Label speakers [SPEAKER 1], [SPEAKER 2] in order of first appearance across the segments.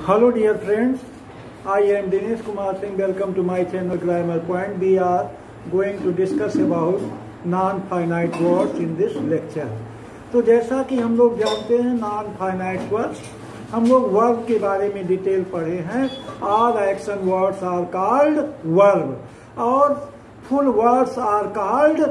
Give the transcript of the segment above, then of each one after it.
[SPEAKER 1] Hello dear friends, I am Dinesh Kumar Singh. Welcome to my channel Grammar Point. We are going to discuss about non-finite words in this lecture. तो जैसा कि हम लोग जानते हैं non-finite words, हम लोग वर्ब के बारे में डिटेल पढ़े हैं. All action words are called verb और full words are called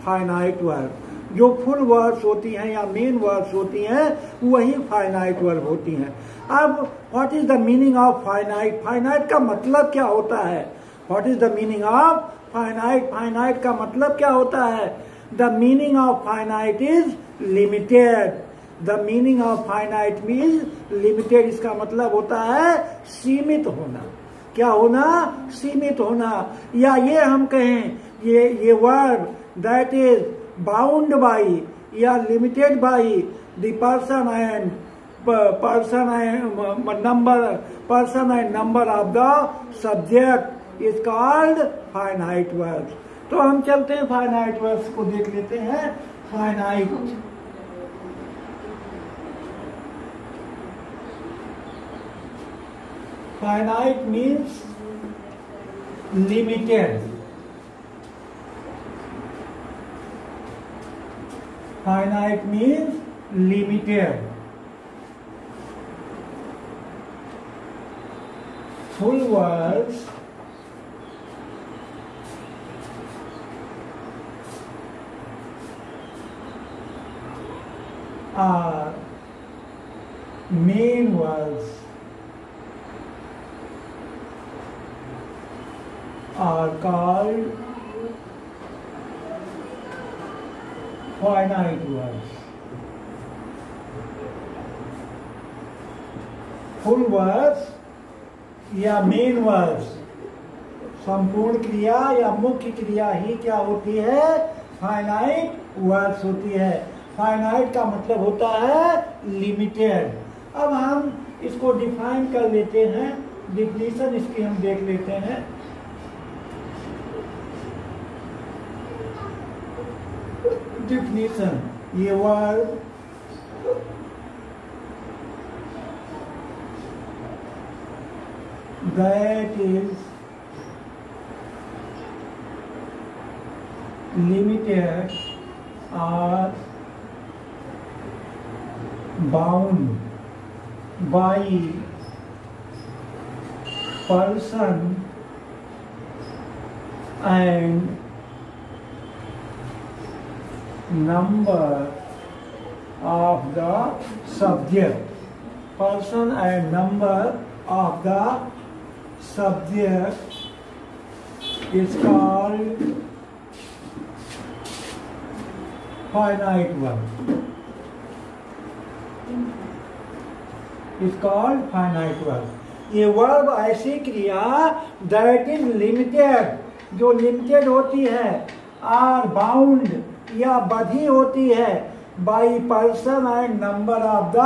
[SPEAKER 1] finite verb. जो फुल वर्ड्स होती हैं या मेन वर्ड्स होती हैं वही फाइनाइट वर्ब होती हैं. अब what is the meaning of finite? Finite का मतलब क्या होता है? What is the meaning of finite? Finite का मतलब क्या होता है? The meaning of finite is limited. The meaning of finite means limited. इसका मतलब होता है सीमित होना. क्या होना? सीमित होना. या ये हम कहें ये verb that is bound by या limited by the person and number of the subject is called finite verbs. तो हम चलते हैं finite verbs को देख लेते हैं. finite finite means limited. Finite means limited. Full words are main words are called finite words. Full words या main words, संपूर्ण क्रिया या मुख्य क्रिया ही क्या होती है? फाइनाइट वर्ड्स होती है. फाइनाइट का मतलब होता है लिमिटेड. अब हम इसको डिफाइन कर लेते हैं. डिफिनीशन इसकी हम देख लेते हैं. Definition: ये word that is limited or bound by person and number of the subject. Person and number of the subject is called finite verb. Is called finite verb. ये वर्ब ऐसी क्रिया that is limited, जो limited होती है, are bound या बधी होती है by person and number of the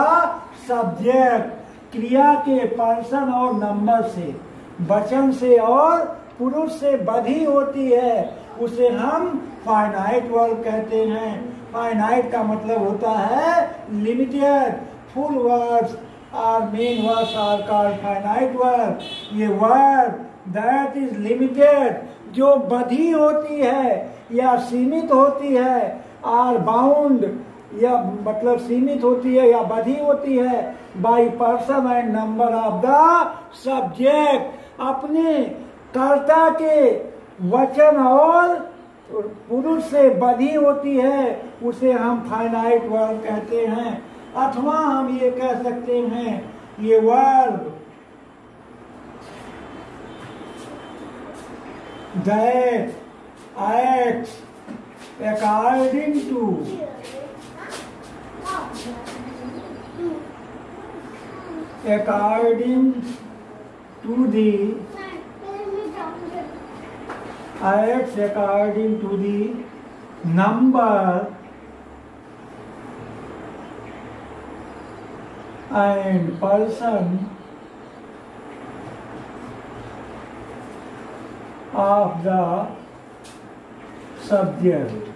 [SPEAKER 1] subject. क्रिया के पर्सन और नंबर से, वचन से और पुरुष से बधी होती है, उसे हम फाइनाइट वर्ब कहते हैं. फाइनाइट का मतलब होता है लिमिटेड. फुल वर्ड्स और main words are called finite verb. ये वर्ब दैट इज लिमिटेड, जो बधी होती है या सीमित होती है, आर बाउंड या मतलब सीमित होती है या बधी होती है by person and number of the subject. अपने कर्ता के वचन और पुरुष से बधी होती है, उसे हम फाइनाइट वर्ब कहते हैं. अथवा हम ये कह सकते हैं ये verb that acts according to the acts according to the number and person of the subject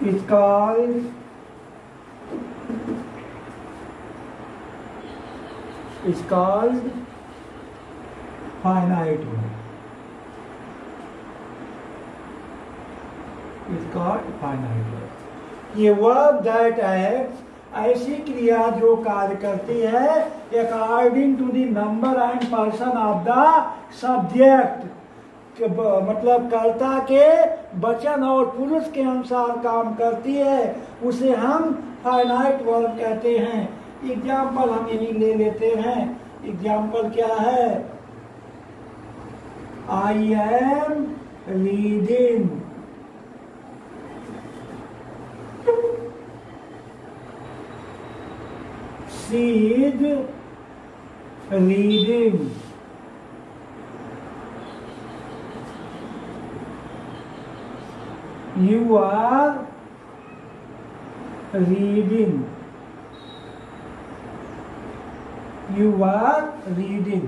[SPEAKER 1] is called is called finite verb. Is called finite verb. ये verb that acts, ऐसी क्रिया जो कार्य करती है according to the number and person of the subject, मतलब कर्ता के वचन और पुरुष के अनुसार काम करती है, उसे हम फाइनाइट वर्ब कहते हैं। एग्जाम्पल हम यही ले लेते हैं। एग्जाम्पल क्या है? आई am reading, she is reading, you are reading, you are reading.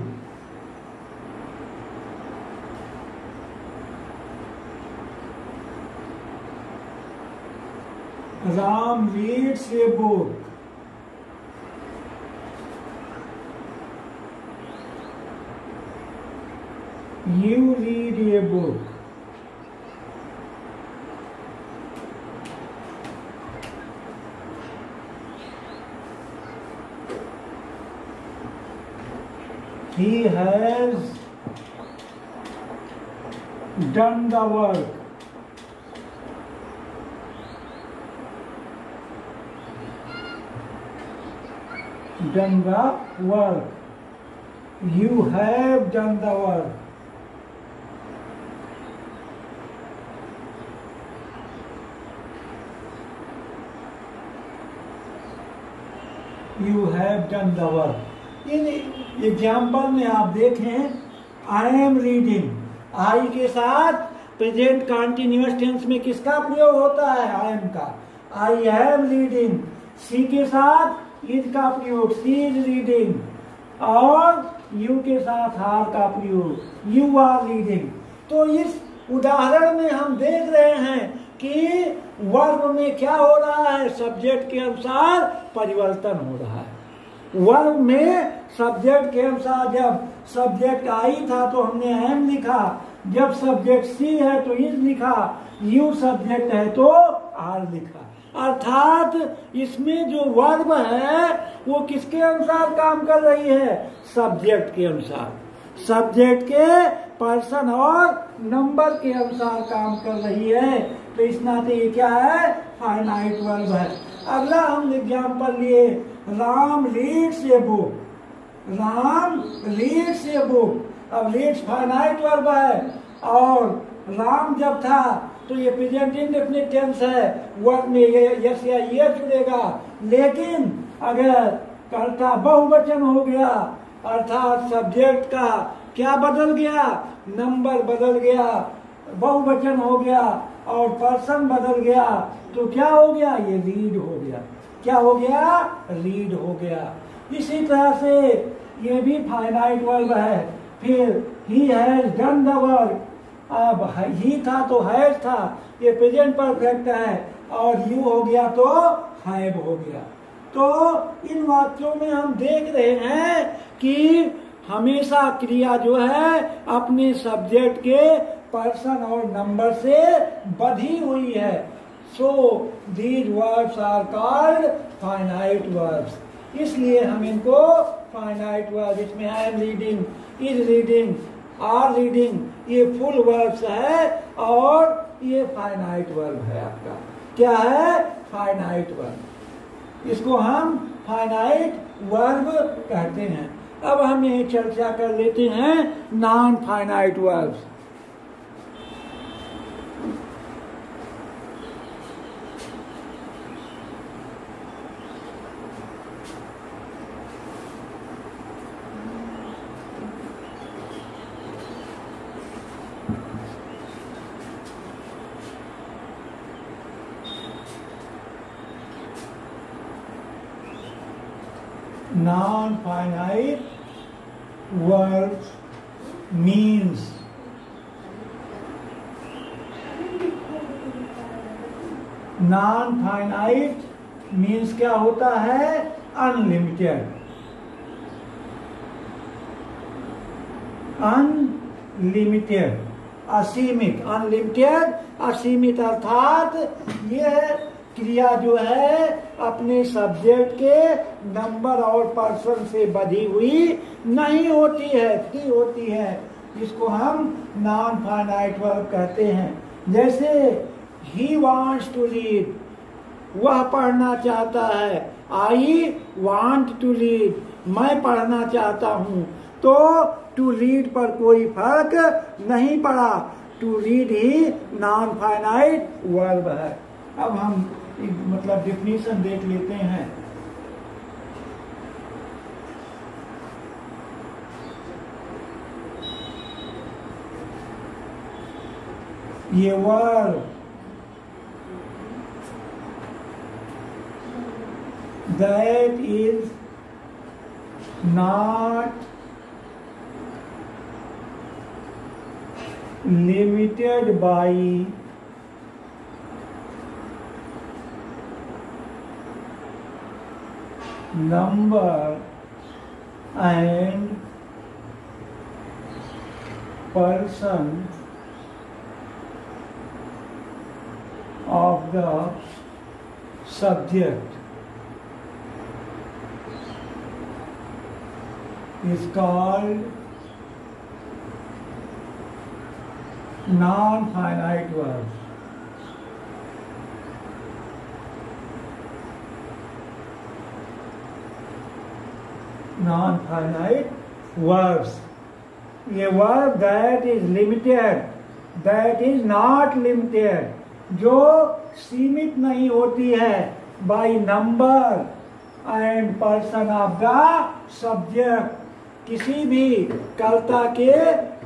[SPEAKER 1] Ram reads a book, you read a book. He has done the work. Done the work. You have done the work. You have done the work. In example में आप देखें, आई am reading, आई के साथ present continuous tense में किसका प्रयोग होता है? आई एम का। आई एम रीडिंग, सी के साथ इज का प्रयोग, सी इज रीडिंग, और यू के साथ हार का प्रयोग, यू आर रीडिंग। तो इस उदाहरण में हम देख रहे हैं कि वर्ब में क्या हो रहा है? सब्जेक्ट के अनुसार परिवर्तन हो रहा है। वर्ब में सब्जेक्ट के अनुसार, जब सब्जेक्ट आई था तो हमने एम लिखा, जब सब्जेक्ट सी है तो इज लिखा, यू सब्जेक्ट है तो आर लिखा। अर्थात इसमें जो वर्ब है वो किसके अनुसार काम कर रही है? सब्जेक्ट के अनुसार, सब्जेक्ट के पर्सन और नंबर के अनुसार काम कर रही है। तो इस नाते ये क्या है? फाइनाइट वर्ब है। अगला हम एग्जाम्पल लिए, Ram reads a book, Ram reads a book. अब रीड्स फाइनाइट वर्ब है, और राम जब था तो ये प्रेजेंट इंडेफिनिट टेंस है, वर्ब में ये यस या ये जुड़ेगा। लेकिन अगर कर्ता बहुवचन हो गया, अर्थात सब्जेक्ट का क्या बदल गया? नंबर बदल गया, बहुवचन हो गया, और पर्सन बदल गया, तो क्या हो गया? ये रीड हो गया। क्या हो गया? रीड हो गया। इसी तरह से ये भी फाइनाइट वर्ब है। फिर he has done the work, अब ही था तो हैज था, ये प्रेजेंट परफेक्ट है, और यू हो गया तो हैव हो गया। तो इन वाक्यों में हम देख रहे हैं कि हमेशा क्रिया जो है अपने सब्जेक्ट के पर्सन और नंबर से बधी हुई है। So these verbs are called finite verbs. इसलिए हम इनको फाइनाइट वर्ब, इसमें I am reading, is reading, are reading, ये फुल वर्ब्स है, और ये फाइनाइट वर्ब है। आपका क्या है? Finite verb. इसको हम फाइनाइट वर्ब कहते हैं। अब हम यही चर्चा कर लेते हैं non finite verbs. Non-finite words means क्या होता है? अनलिमिटेड। अनलिमिटेड, असीमित, अनलिमिटेड असीमित, अर्थात यह क्रिया जो है अपने सब्जेक्ट के नंबर और पर्सन से बधी हुई नहीं होती है, फ्री होती है। इसको हम नॉन फाइनाइट वर्ब कहते हैं। जैसे ही वांट्स टू रीड, वह पढ़ना चाहता है। आई वांट टू रीड, मैं पढ़ना चाहता हूं। तो टू रीड पर कोई फर्क नहीं पड़ा, टू रीड ही नॉन फाइनाइट वर्ब है। अब हम मतलब डिफिनीशन देख लेते हैं। ये verb that is not limited by number and person of the subject is called non-finite verbs. Non-finite verbs. ये verb that is limited, that is not limited, जो सीमित नहीं होती है, by number and person of the subject, किसी भी कर्ता के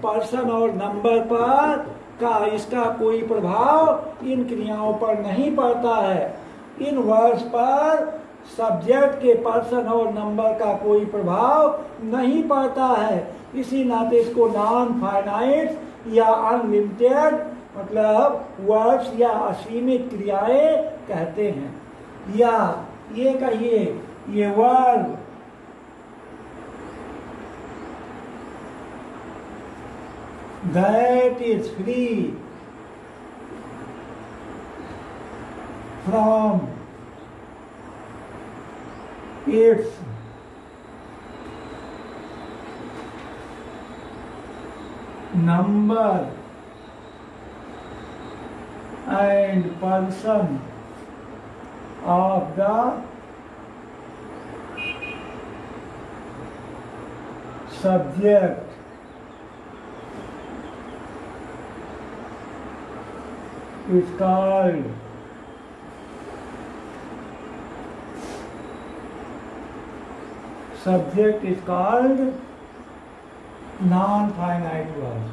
[SPEAKER 1] पर्सन और नंबर पर का इसका कोई प्रभाव इन क्रियाओं पर नहीं पड़ता है। इन वर्ड्स पर सब्जेक्ट के पर्सन और नंबर का कोई प्रभाव नहीं पड़ता है। इसी नाते इसको नॉन फाइनाइट या अनलिमिटेड मतलब वर्ड्स या असीमित क्रियाएं कहते हैं। या ये कहिए, ये word that is free from its number and person of the subject is called non-finite verb.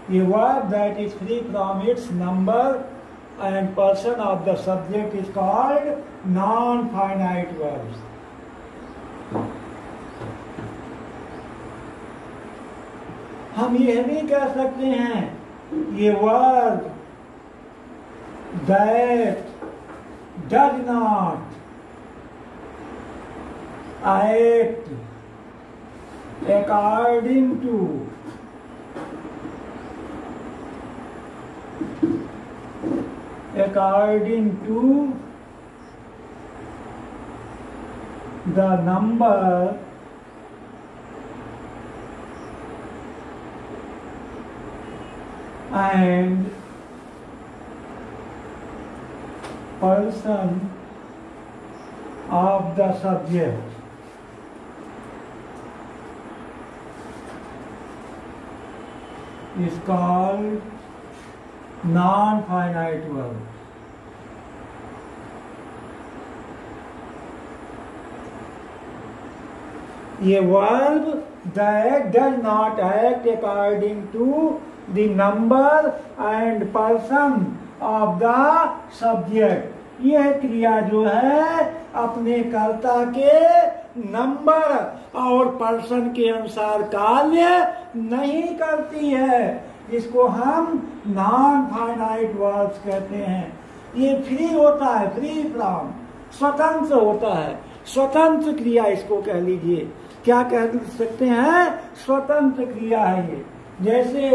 [SPEAKER 1] A verb that is free from its number and person of the subject is called non-finite verbs. हम यह भी कह सकते हैं, ये verb that does not act according to the number and person of the subject is called non-finite verb. A verb that does not act according to the number and person of the subject, यह क्रिया जो है अपने कर्ता के number और person के अनुसार कार्य नहीं करती है। इसको हम नॉन फाइनाइट वर्ब्स कहते हैं। ये फ्री होता है, फ्री फ्रॉम, स्वतंत्र होता है, स्वतंत्र क्रिया इसको कह लीजिए। क्या कह सकते हैं? स्वतंत्र क्रिया है ये। जैसे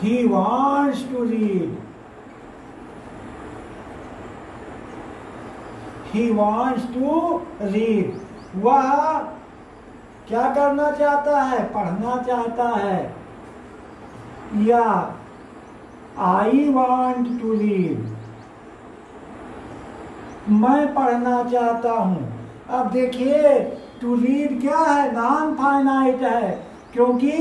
[SPEAKER 1] he wants to read, he wants to read, वह क्या करना चाहता है, पढ़ना चाहता है। या I want to read, मैं पढ़ना चाहता हूं। अब देखिए टू रीड क्या है, नॉन फाइनाइट है, क्योंकि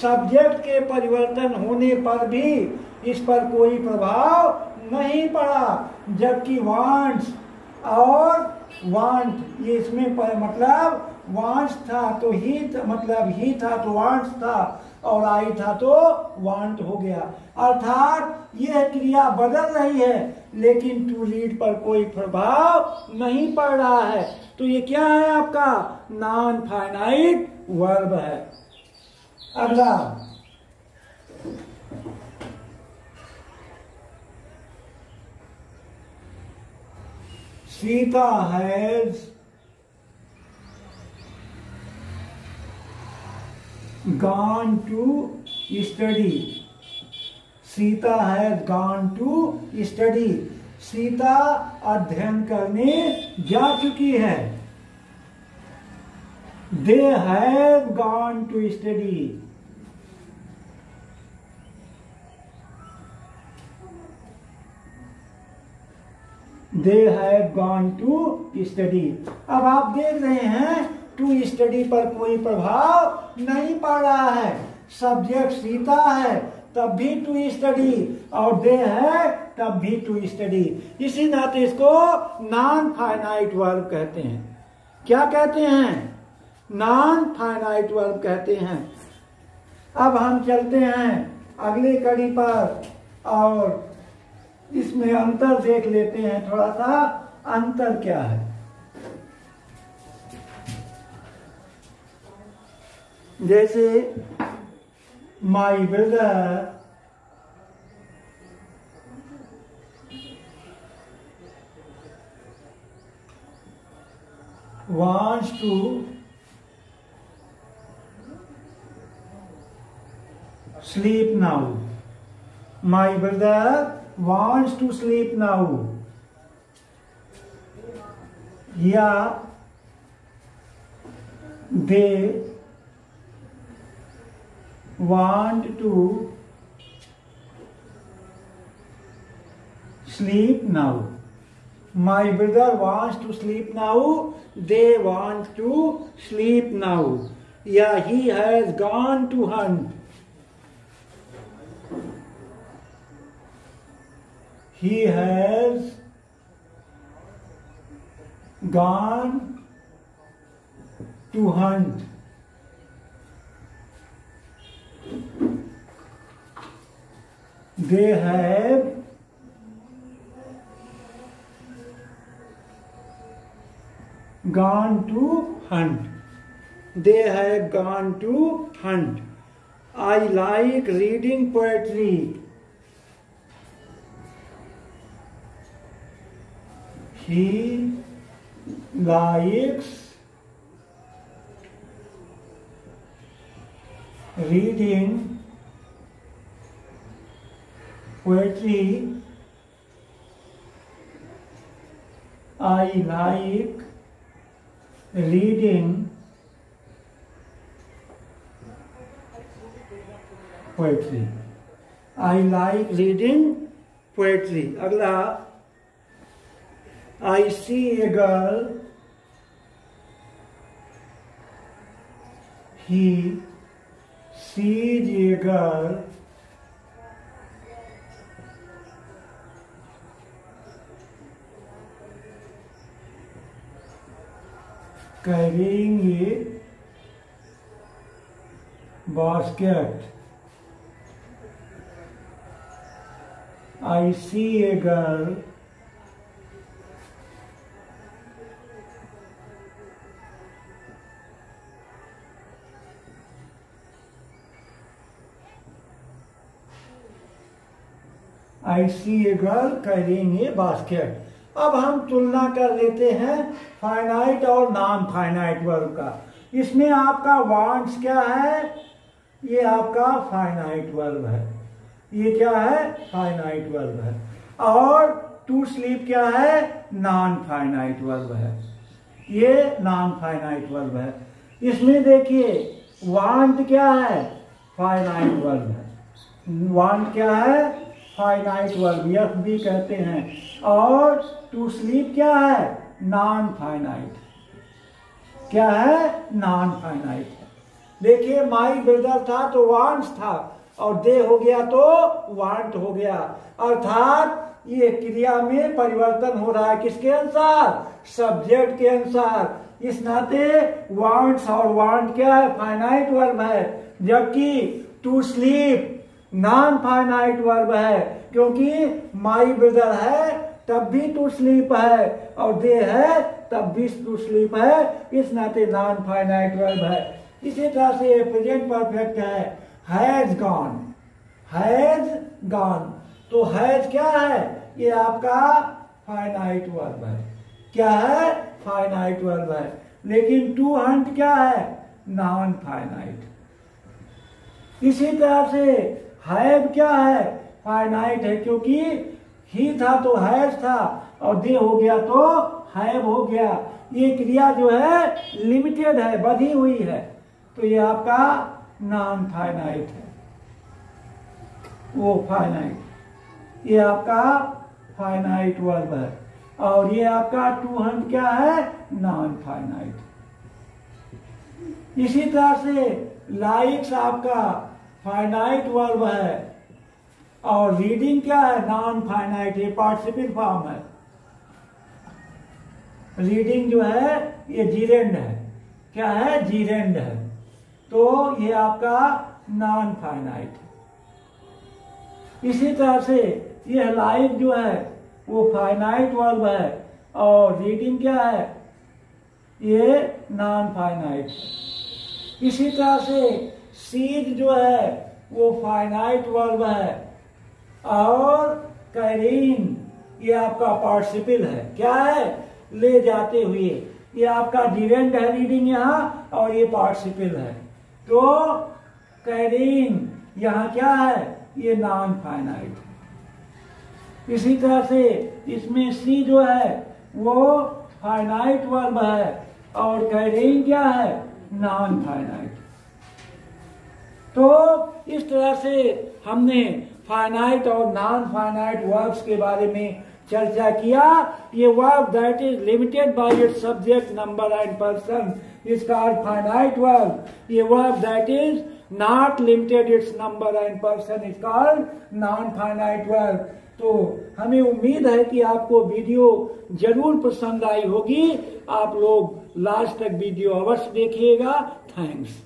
[SPEAKER 1] सब्जेक्ट के परिवर्तन होने पर भी इस पर कोई प्रभाव नहीं पड़ा। जबकि वांट्स और वांट ये इसमें मतलब वांट्स था तो ही मतलब ही था तो वांट्स था, और आई था तो वांट हो गया। अर्थात यह क्रिया बदल रही है लेकिन टू रीड पर कोई प्रभाव नहीं पड़ रहा है। तो ये क्या है, आपका नॉन फाइनाइट वर्ब है। अगला Sita has gone to study, Sita has gone to study, Sita अध्ययन करने जा चुकी है। they have gone to study, they have gone to study। अब आप देख रहे हैं टू स्टडी पर कोई प्रभाव नहीं पड़ रहा है। सब्जेक्ट सीता है तब भी टू स्टडी, और दे है तब भी टू स्टडी। इसी नाते इसको नॉन फाइनाइट वर्ब कहते हैं। क्या कहते हैं, नॉन फाइनाइट वर्ब कहते हैं। अब हम चलते हैं अगले कड़ी पर और इसमें अंतर देख लेते हैं। थोड़ा सा अंतर क्या है। जैसे my brother wants to sleep now, my brother wants to sleep now। या they want to sleep now, my brother wants to sleep now, they want to sleep now। या he has gone to hunt, he has gone to hunt। They have gone to hunt, they have gone to hunt। I like reading poetry, he likes reading poetry, I like reading poetry, I like reading poetry। अगला I see a girl, he sees a girl, carrying a basket। I see a girl I see a girl carrying a basket। अब हम तुलना कर लेते हैं finite और non finite verb का। इसमें आपका वांट्स क्या है, ये आपका फाइनाइट वर्ब है, ये क्या है, फाइनाइट वर्ब है। और टू स्लीप क्या है, नॉन फाइनाइट वर्ब है, ये नॉन फाइनाइट वर्ब है। इसमें देखिए वांट क्या है, फाइनाइट वर्ब है, वांट क्या है, फाइनाइट वर्ब, यस भी कहते हैं। और टू स्लीप क्या है, नॉन फाइनाइट, क्या है, नॉन फाइनाइट है। देखिए माई ब्रदर था तो वांट्स था, और दे हो गया तो वांट हो गया, अर्थात ये क्रिया में परिवर्तन हो रहा है, किसके अनुसार, सब्जेक्ट के अनुसार। इस नाते वांट्स और वांट क्या है, फाइनाइट वर्ब है, जबकि to sleep non finite verb है, क्योंकि माई ब्रदर है तब भी टू स्लीप है, और दे है तब भी टू स्लीप है, इस नाते नॉन फाइनाइट वर्ब है। इसी तरह से प्रेजेंट परफेक्ट है, हैज गॉन, हैज गॉन, तो हैज क्या है, ये आपका फाइनाइट वर्ब है, क्या है, फाइनाइट वर्ब है। लेकिन टू हंट क्या है, नॉन फाइनाइट। इसी तरह से हैव क्या है, फाइनाइट है, क्योंकि ही था तो हैज था, और दे हो गया तो हैव हो गया। ये क्रिया जो है लिमिटेड है, बधी हुई है, तो ये आपका नॉन फाइनाइट है, वो फाइनाइट, ये आपका फाइनाइट वर्ब है। और ये आपका टू हंट क्या है, नॉन फाइनाइट। इसी तरह से लाइक्स आपका फाइनाइट वर्ब है, और रीडिंग क्या है, नॉन फाइनाइट, ये पार्टिसिपल फॉर्म है। रीडिंग जो है ये जीरेंड है, क्या है, जीरेंड है, तो ये आपका नॉन फाइनाइट है। इसी तरह से यह लाइक जो है वो फाइनाइट वर्ब है, और रीडिंग क्या है, ये नॉन फाइनाइट है। इसी तरह से सीज जो है वो फाइनाइट वर्ब है, और कैरिंग ये आपका पार्टिसिपल है, क्या है, ले जाते हुए, ये आपका डिरेंट है रीडिंग यहाँ, और ये पार्टिसिपल है, तो कैरिंग यहाँ क्या है, ये नॉन फाइनाइट है। इसी तरह से इसमें सी जो है वो फाइनाइट वर्ब है, और कैरिंग क्या है, नॉन फाइनाइट। तो इस तरह से हमने फाइनाइट और नॉन फाइनाइट वर्ब्स के बारे में चर्चा किया। ये verb that is limited by its subject, number and person is called finite verb. ये verb that is not limited its number and person is called non finite verb. तो हमें उम्मीद है कि आपको वीडियो जरूर पसंद आई होगी। आप लोग लास्ट तक वीडियो अवश्य देखिएगा। थैंक्स।